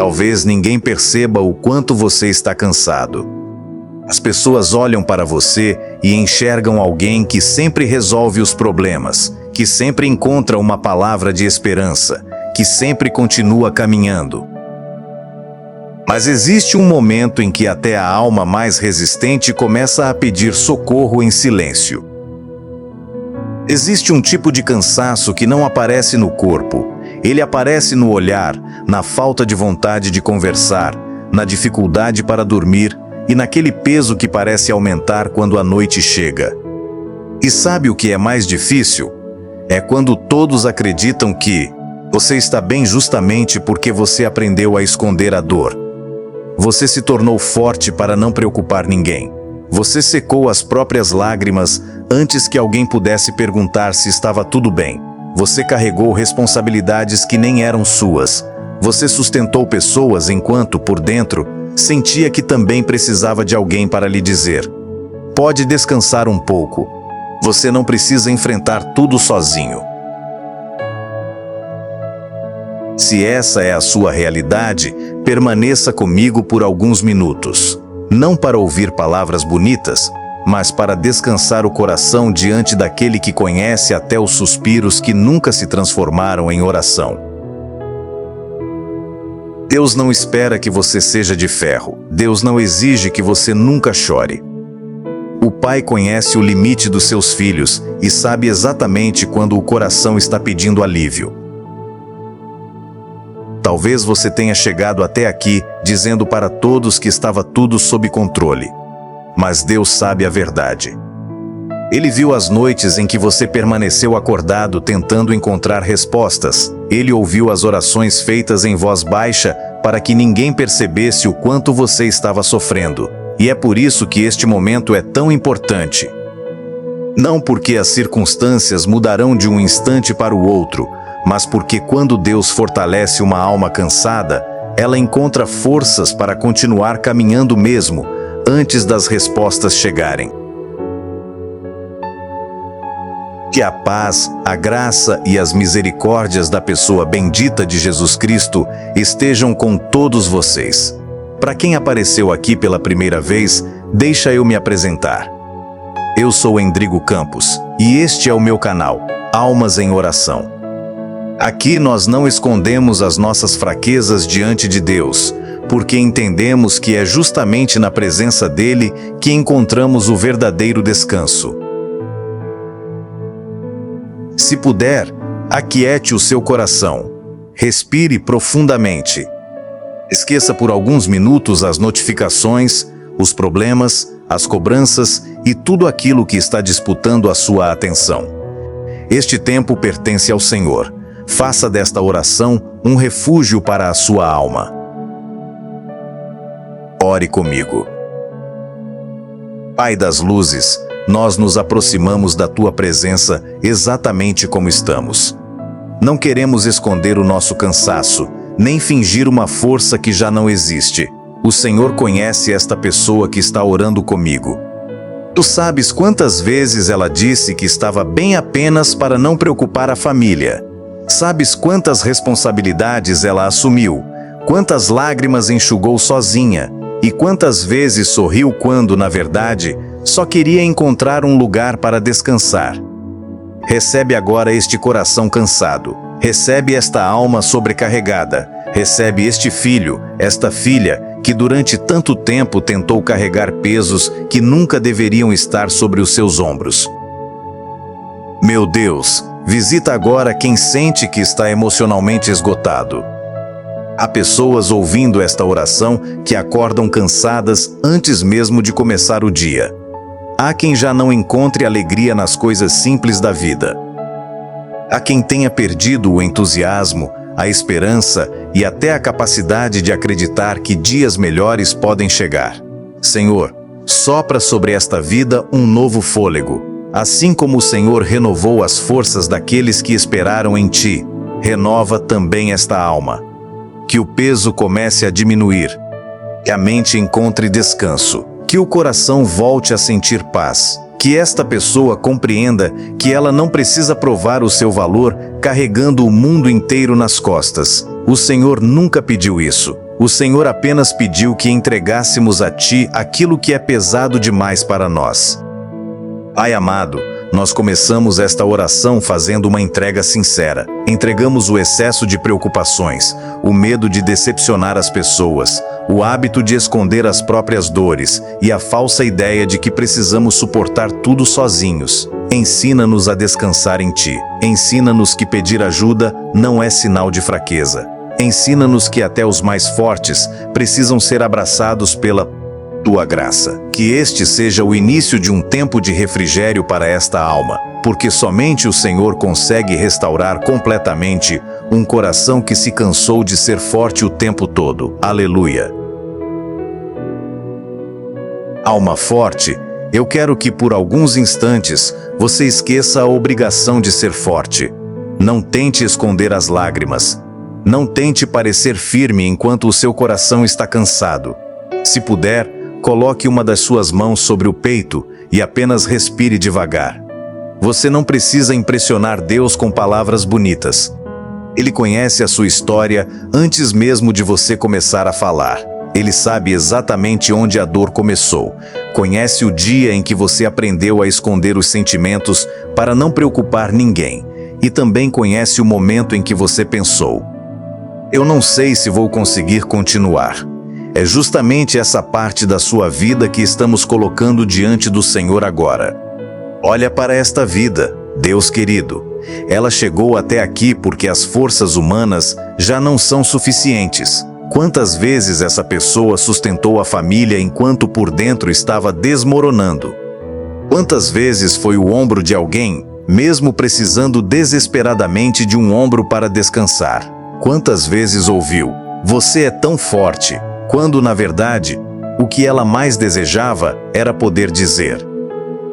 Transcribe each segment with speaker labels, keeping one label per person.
Speaker 1: Talvez ninguém perceba o quanto você está cansado. As pessoas olham para você e enxergam alguém que sempre resolve os problemas, que sempre encontra uma palavra de esperança, que sempre continua caminhando. Mas existe um momento em que até a alma mais resistente começa a pedir socorro em silêncio. Existe um tipo de cansaço que não aparece no corpo. Ele aparece no olhar, na falta de vontade de conversar, na dificuldade para dormir e naquele peso que parece aumentar quando a noite chega. E sabe o que é mais difícil? É quando todos acreditam que você está bem justamente porque você aprendeu a esconder a dor. Você se tornou forte para não preocupar ninguém. Você secou as próprias lágrimas antes que alguém pudesse perguntar se estava tudo bem. Você carregou responsabilidades que nem eram suas. Você sustentou pessoas enquanto, por dentro, sentia que também precisava de alguém para lhe dizer: pode descansar um pouco. Você não precisa enfrentar tudo sozinho. Se essa é a sua realidade, permaneça comigo por alguns minutos. Não para ouvir palavras bonitas, mas para descansar o coração diante daquele que conhece até os suspiros que nunca se transformaram em oração. Deus não espera que você seja de ferro. Deus não exige que você nunca chore. O Pai conhece o limite dos seus filhos e sabe exatamente quando o coração está pedindo alívio. Talvez você tenha chegado até aqui dizendo para todos que estava tudo sob controle. Mas Deus sabe a verdade. Ele viu as noites em que você permaneceu acordado tentando encontrar respostas. Ele ouviu as orações feitas em voz baixa para que ninguém percebesse o quanto você estava sofrendo. E é por isso que este momento é tão importante. Não porque as circunstâncias mudarão de um instante para o outro, mas porque quando Deus fortalece uma alma cansada, ela encontra forças para continuar caminhando mesmo, antes das respostas chegarem. Que a paz, a graça e as misericórdias da pessoa bendita de Jesus Cristo estejam com todos vocês. Para quem apareceu aqui pela primeira vez, deixa eu me apresentar. Eu sou Endrigo Campos, e este é o meu canal, Almas em Oração. Aqui nós não escondemos as nossas fraquezas diante de Deus, porque entendemos que é justamente na presença dele que encontramos o verdadeiro descanso. Se puder, aquiete o seu coração. Respire profundamente. Esqueça por alguns minutos as notificações, os problemas, as cobranças e tudo aquilo que está disputando a sua atenção. Este tempo pertence ao Senhor. Faça desta oração um refúgio para a sua alma. Ore comigo. Pai das luzes, nós nos aproximamos da tua presença exatamente como estamos. Não queremos esconder o nosso cansaço, nem fingir uma força que já não existe. O Senhor conhece esta pessoa que está orando comigo. Tu sabes quantas vezes ela disse que estava bem apenas para não preocupar a família. Sabes quantas responsabilidades ela assumiu, quantas lágrimas enxugou sozinha e quantas vezes sorriu quando, na verdade, só queria encontrar um lugar para descansar. Recebe agora este coração cansado, recebe esta alma sobrecarregada, recebe este filho, esta filha, que durante tanto tempo tentou carregar pesos que nunca deveriam estar sobre os seus ombros. Meu Deus, visita agora quem sente que está emocionalmente esgotado. Há pessoas ouvindo esta oração que acordam cansadas antes mesmo de começar o dia. Há quem já não encontre alegria nas coisas simples da vida. Há quem tenha perdido o entusiasmo, a esperança e até a capacidade de acreditar que dias melhores podem chegar. Senhor, sopra sobre esta vida um novo fôlego. Assim como o Senhor renovou as forças daqueles que esperaram em Ti, renova também esta alma. Que o peso comece a diminuir, que a mente encontre descanso, que o coração volte a sentir paz, que esta pessoa compreenda que ela não precisa provar o seu valor carregando o mundo inteiro nas costas. O Senhor nunca pediu isso. O Senhor apenas pediu que entregássemos a Ti aquilo que é pesado demais para nós. Pai amado, nós começamos esta oração fazendo uma entrega sincera. Entregamos o excesso de preocupações, o medo de decepcionar as pessoas, o hábito de esconder as próprias dores e a falsa ideia de que precisamos suportar tudo sozinhos. Ensina-nos a descansar em Ti. Ensina-nos que pedir ajuda não é sinal de fraqueza. Ensina-nos que até os mais fortes precisam ser abraçados pela Tua graça. Que este seja o início de um tempo de refrigério para esta alma, porque somente o Senhor consegue restaurar completamente um coração que se cansou de ser forte o tempo todo. Aleluia. Alma forte, eu quero que por alguns instantes você esqueça a obrigação de ser forte. Não tente esconder as lágrimas. Não tente parecer firme enquanto o seu coração está cansado. Se puder, coloque uma das suas mãos sobre o peito e apenas respire devagar. Você não precisa impressionar Deus com palavras bonitas. Ele conhece a sua história antes mesmo de você começar a falar. Ele sabe exatamente onde a dor começou. Conhece o dia em que você aprendeu a esconder os sentimentos para não preocupar ninguém. E também conhece o momento em que você pensou: eu não sei se vou conseguir continuar. É justamente essa parte da sua vida que estamos colocando diante do Senhor agora. Olha para esta vida, Deus querido. Ela chegou até aqui porque as forças humanas já não são suficientes. Quantas vezes essa pessoa sustentou a família enquanto por dentro estava desmoronando? Quantas vezes foi o ombro de alguém, mesmo precisando desesperadamente de um ombro para descansar? Quantas vezes ouviu: você é tão forte, quando, na verdade, o que ela mais desejava era poder dizer: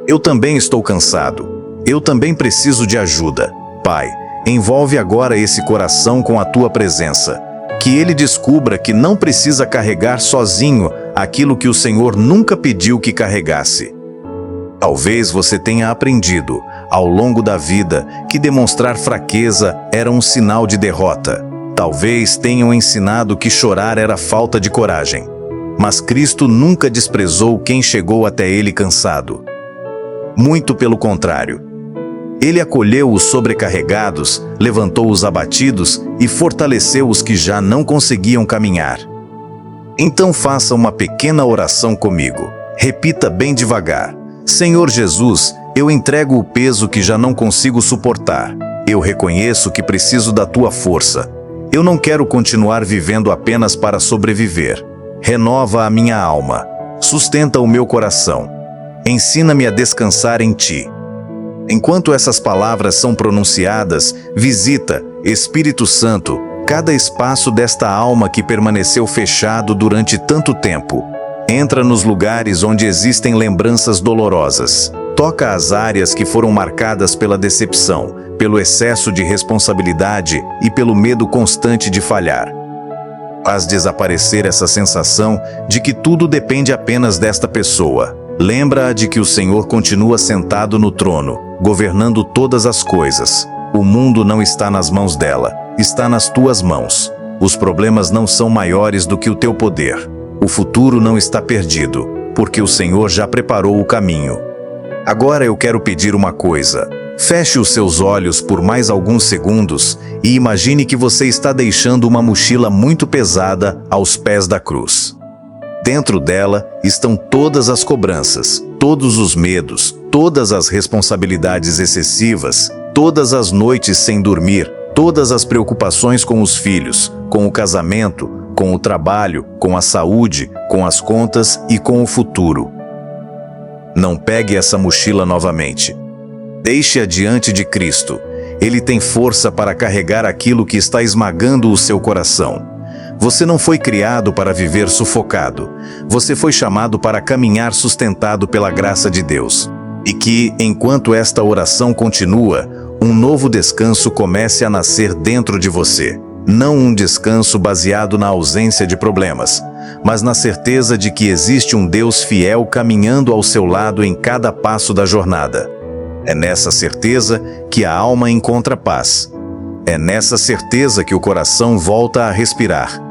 Speaker 1: eu também estou cansado, eu também preciso de ajuda. Pai, envolve agora esse coração com a Tua presença, que ele descubra que não precisa carregar sozinho aquilo que o Senhor nunca pediu que carregasse. Talvez você tenha aprendido, ao longo da vida, que demonstrar fraqueza era um sinal de derrota. Talvez tenham ensinado que chorar era falta de coragem. Mas Cristo nunca desprezou quem chegou até Ele cansado. Muito pelo contrário. Ele acolheu os sobrecarregados, levantou os abatidos e fortaleceu os que já não conseguiam caminhar. Então faça uma pequena oração comigo. Repita bem devagar: Senhor Jesus, eu entrego o peso que já não consigo suportar. Eu reconheço que preciso da Tua força. Eu não quero continuar vivendo apenas para sobreviver. Renova a minha alma. Sustenta o meu coração. Ensina-me a descansar em Ti. Enquanto essas palavras são pronunciadas, visita, Espírito Santo, cada espaço desta alma que permaneceu fechado durante tanto tempo. Entra nos lugares onde existem lembranças dolorosas. Toca as áreas que foram marcadas pela decepção, pelo excesso de responsabilidade e pelo medo constante de falhar. Faz desaparecer essa sensação de que tudo depende apenas desta pessoa. Lembra-a de que o Senhor continua sentado no trono, governando todas as coisas. O mundo não está nas mãos dela, está nas Tuas mãos. Os problemas não são maiores do que o Teu poder. O futuro não está perdido, porque o Senhor já preparou o caminho. Agora eu quero pedir uma coisa. Feche os seus olhos por mais alguns segundos e imagine que você está deixando uma mochila muito pesada aos pés da cruz. Dentro dela estão todas as cobranças, todos os medos, todas as responsabilidades excessivas, todas as noites sem dormir, todas as preocupações com os filhos, com o casamento, com o trabalho, com a saúde, com as contas e com o futuro. Não pegue essa mochila novamente. Deixe-a diante de Cristo. Ele tem força para carregar aquilo que está esmagando o seu coração. Você não foi criado para viver sufocado. Você foi chamado para caminhar sustentado pela graça de Deus. E que, enquanto esta oração continua, um novo descanso comece a nascer dentro de você. Não um descanso baseado na ausência de problemas, mas na certeza de que existe um Deus fiel caminhando ao seu lado em cada passo da jornada. É nessa certeza que a alma encontra paz. É nessa certeza que o coração volta a respirar.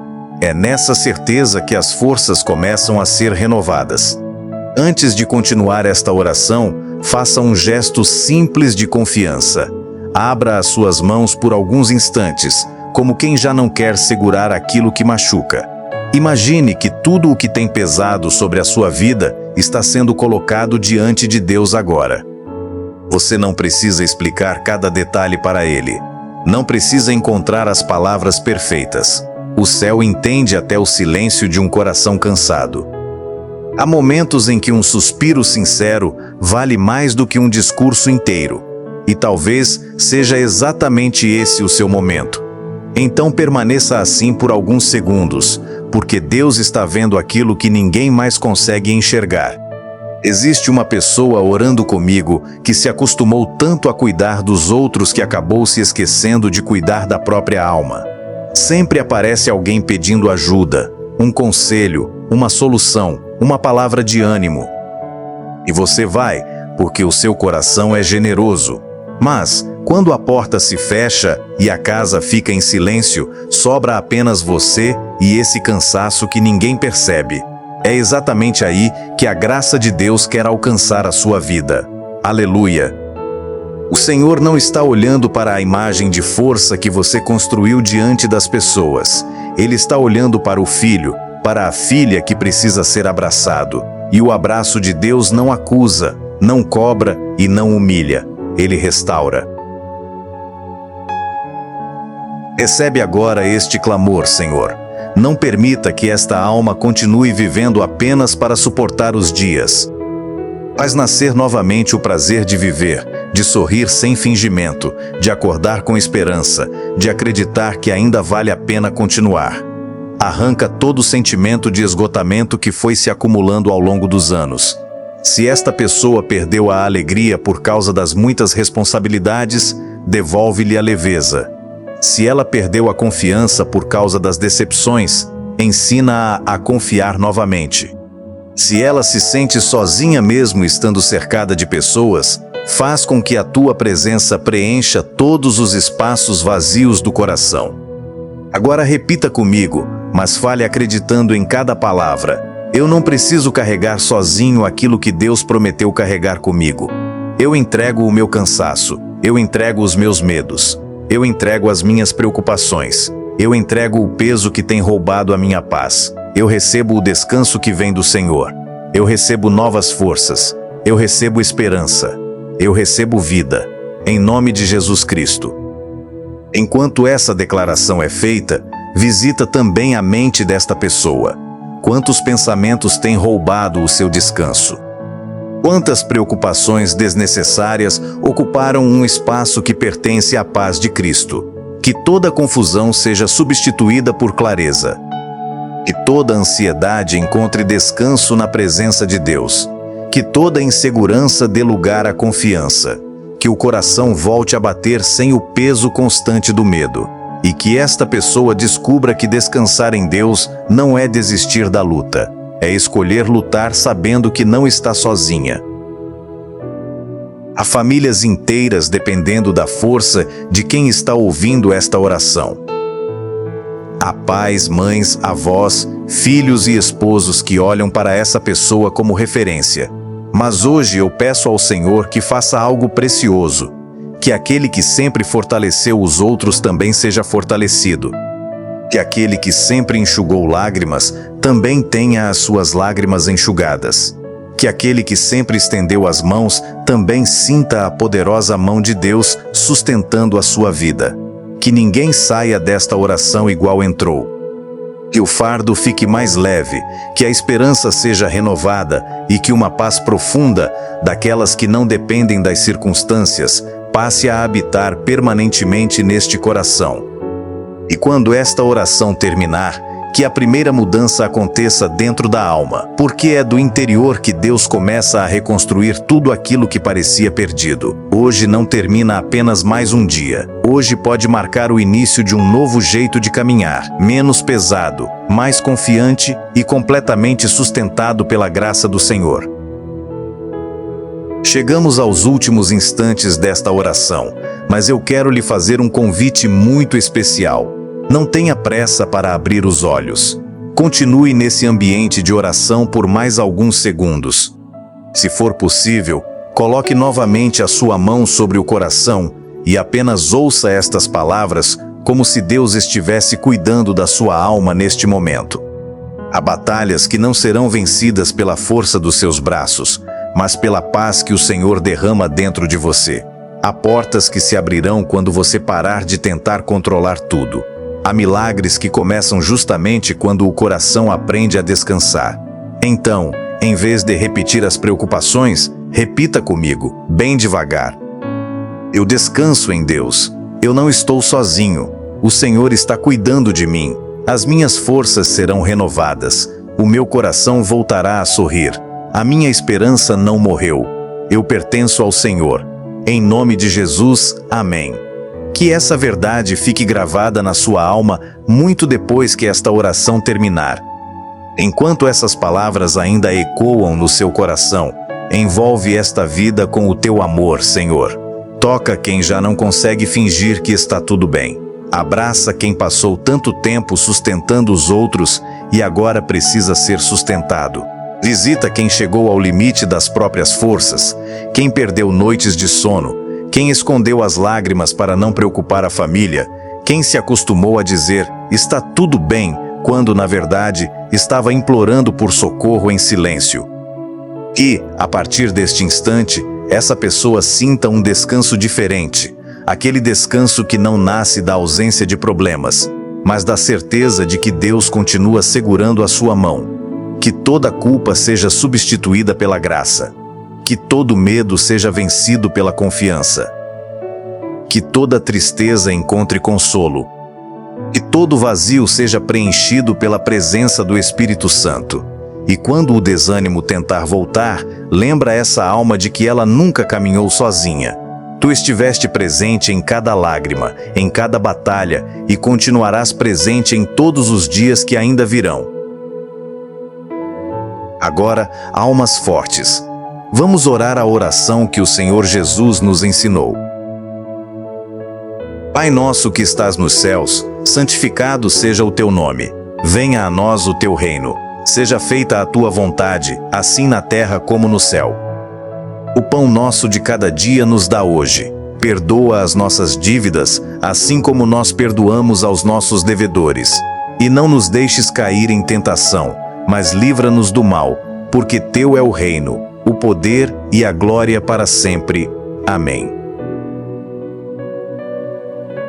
Speaker 1: É nessa certeza que as forças começam a ser renovadas. Antes de continuar esta oração, faça um gesto simples de confiança. Abra as suas mãos por alguns instantes, como quem já não quer segurar aquilo que machuca. Imagine que tudo o que tem pesado sobre a sua vida está sendo colocado diante de Deus agora. Você não precisa explicar cada detalhe para Ele. Não precisa encontrar as palavras perfeitas. O céu entende até o silêncio de um coração cansado. Há momentos em que um suspiro sincero vale mais do que um discurso inteiro. E talvez seja exatamente esse o seu momento. Então permaneça assim por alguns segundos, porque Deus está vendo aquilo que ninguém mais consegue enxergar. Existe uma pessoa orando comigo que se acostumou tanto a cuidar dos outros que acabou se esquecendo de cuidar da própria alma. Sempre aparece alguém pedindo ajuda, um conselho, uma solução, uma palavra de ânimo. E você vai, porque o seu coração é generoso. Mas, quando a porta se fecha e a casa fica em silêncio, sobra apenas você e esse cansaço que ninguém percebe. É exatamente aí que a graça de Deus quer alcançar a sua vida. Aleluia! O Senhor não está olhando para a imagem de força que você construiu diante das pessoas. Ele está olhando para o filho, para a filha que precisa ser abraçado. E o abraço de Deus não acusa, não cobra e não humilha. Ele restaura. Recebe agora este clamor, Senhor. Não permita que esta alma continue vivendo apenas para suportar os dias. Faz nascer novamente o prazer de viver, de sorrir sem fingimento, de acordar com esperança, de acreditar que ainda vale a pena continuar. Arranca todo o sentimento de esgotamento que foi se acumulando ao longo dos anos. Se esta pessoa perdeu a alegria por causa das muitas responsabilidades, devolve-lhe a leveza. Se ela perdeu a confiança por causa das decepções, ensina-a a confiar novamente. Se ela se sente sozinha mesmo estando cercada de pessoas, faz com que a tua presença preencha todos os espaços vazios do coração. Agora repita comigo, mas fale acreditando em cada palavra. Eu não preciso carregar sozinho aquilo que Deus prometeu carregar comigo. Eu entrego o meu cansaço, eu entrego os meus medos, eu entrego as minhas preocupações, eu entrego o peso que tem roubado a minha paz. Eu recebo o descanso que vem do Senhor. Eu recebo novas forças, eu recebo esperança, eu recebo vida, em nome de Jesus Cristo. Enquanto essa declaração é feita, visita também a mente desta pessoa. Quantos pensamentos têm roubado o seu descanso? Quantas preocupações desnecessárias ocuparam um espaço que pertence à paz de Cristo? Que toda confusão seja substituída por clareza. Que toda ansiedade encontre descanso na presença de Deus. Que toda insegurança dê lugar à confiança. Que o coração volte a bater sem o peso constante do medo. E que esta pessoa descubra que descansar em Deus não é desistir da luta, é escolher lutar sabendo que não está sozinha. Há famílias inteiras dependendo da força de quem está ouvindo esta oração. Há pais, mães, avós, filhos e esposos que olham para essa pessoa como referência. Mas hoje eu peço ao Senhor que faça algo precioso. Que aquele que sempre fortaleceu os outros também seja fortalecido. Que aquele que sempre enxugou lágrimas também tenha as suas lágrimas enxugadas. Que aquele que sempre estendeu as mãos também sinta a poderosa mão de Deus sustentando a sua vida. Que ninguém saia desta oração igual entrou. Que o fardo fique mais leve, que a esperança seja renovada e que uma paz profunda, daquelas que não dependem das circunstâncias, passe a habitar permanentemente neste coração. E quando esta oração terminar, que a primeira mudança aconteça dentro da alma, porque é do interior que Deus começa a reconstruir tudo aquilo que parecia perdido. Hoje não termina apenas mais um dia. Hoje pode marcar o início de um novo jeito de caminhar, menos pesado, mais confiante e completamente sustentado pela graça do Senhor. Chegamos aos últimos instantes desta oração, mas eu quero lhe fazer um convite muito especial. Não tenha pressa para abrir os olhos. Continue nesse ambiente de oração por mais alguns segundos. Se for possível, coloque novamente a sua mão sobre o coração e apenas ouça estas palavras como se Deus estivesse cuidando da sua alma neste momento. Há batalhas que não serão vencidas pela força dos seus braços, mas pela paz que o Senhor derrama dentro de você. Há portas que se abrirão quando você parar de tentar controlar tudo. Há milagres que começam justamente quando o coração aprende a descansar. Então, em vez de repetir as preocupações, repita comigo, bem devagar. Eu descanso em Deus. Eu não estou sozinho. O Senhor está cuidando de mim. As minhas forças serão renovadas. O meu coração voltará a sorrir. A minha esperança não morreu. Eu pertenço ao Senhor. Em nome de Jesus, amém. Que essa verdade fique gravada na sua alma muito depois que esta oração terminar. Enquanto essas palavras ainda ecoam no seu coração, envolve esta vida com o teu amor, Senhor. Toca quem já não consegue fingir que está tudo bem. Abraça quem passou tanto tempo sustentando os outros e agora precisa ser sustentado. Visita quem chegou ao limite das próprias forças, quem perdeu noites de sono, quem escondeu as lágrimas para não preocupar a família, quem se acostumou a dizer, está tudo bem, quando, na verdade, estava implorando por socorro em silêncio. E, a partir deste instante, essa pessoa sinta um descanso diferente, aquele descanso que não nasce da ausência de problemas, mas da certeza de que Deus continua segurando a sua mão. Que toda culpa seja substituída pela graça. Que todo medo seja vencido pela confiança. Que toda tristeza encontre consolo. Que todo vazio seja preenchido pela presença do Espírito Santo. E quando o desânimo tentar voltar, lembra essa alma de que ela nunca caminhou sozinha. Tu estiveste presente em cada lágrima, em cada batalha, e continuarás presente em todos os dias que ainda virão. Agora, almas fortes, vamos orar a oração que o Senhor Jesus nos ensinou. Pai nosso que estás nos céus, santificado seja o teu nome. Venha a nós o teu reino. Seja feita a tua vontade, assim na terra como no céu. O pão nosso de cada dia nos dá hoje. Perdoa as nossas dívidas, assim como nós perdoamos aos nossos devedores. E não nos deixes cair em tentação, mas livra-nos do mal, porque teu é o reino, o poder e a glória para sempre. Amém.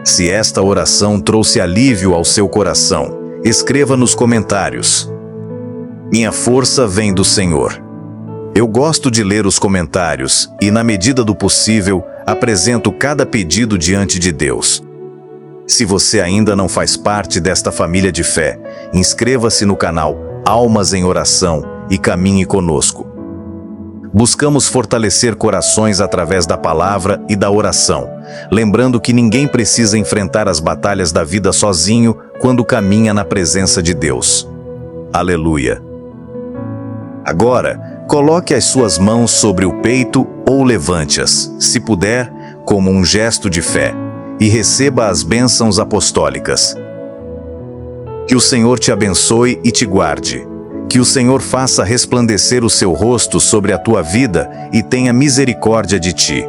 Speaker 1: Se esta oração trouxe alívio ao seu coração, escreva nos comentários. Minha força vem do Senhor. Eu gosto de ler os comentários e, na medida do possível, apresento cada pedido diante de Deus. Se você ainda não faz parte desta família de fé, inscreva-se no canal Almas em Oração e caminhe conosco. Buscamos fortalecer corações através da palavra e da oração, lembrando que ninguém precisa enfrentar as batalhas da vida sozinho quando caminha na presença de Deus. Aleluia! Agora, coloque as suas mãos sobre o peito ou levante-as, se puder, como um gesto de fé, e receba as bênçãos apostólicas. Que o Senhor te abençoe e te guarde. Que o Senhor faça resplandecer o seu rosto sobre a tua vida e tenha misericórdia de ti.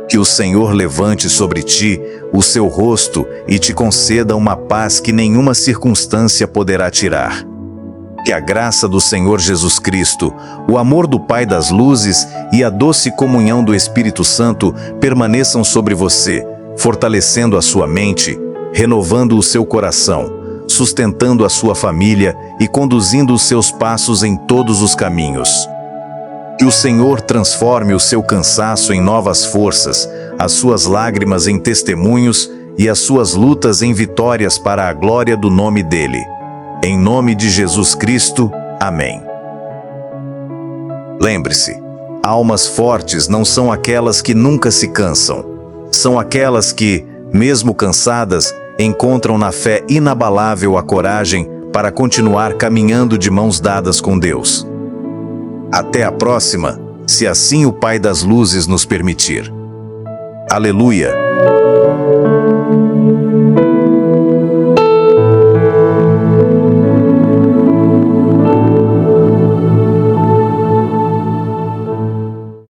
Speaker 1: Que o Senhor levante sobre ti o seu rosto e te conceda uma paz que nenhuma circunstância poderá tirar. Que a graça do Senhor Jesus Cristo, o amor do Pai das luzes e a doce comunhão do Espírito Santo permaneçam sobre você, fortalecendo a sua mente, renovando o seu coração, sustentando a sua família e conduzindo os seus passos em todos os caminhos. Que o Senhor transforme o seu cansaço em novas forças, as suas lágrimas em testemunhos e as suas lutas em vitórias para a glória do nome dele. Em nome de Jesus Cristo, amém. Lembre-se, almas fortes não são aquelas que nunca se cansam. São aquelas que, mesmo cansadas, encontram na fé inabalável a coragem para continuar caminhando de mãos dadas com Deus. Até a próxima, se assim o Pai das Luzes nos permitir. Aleluia!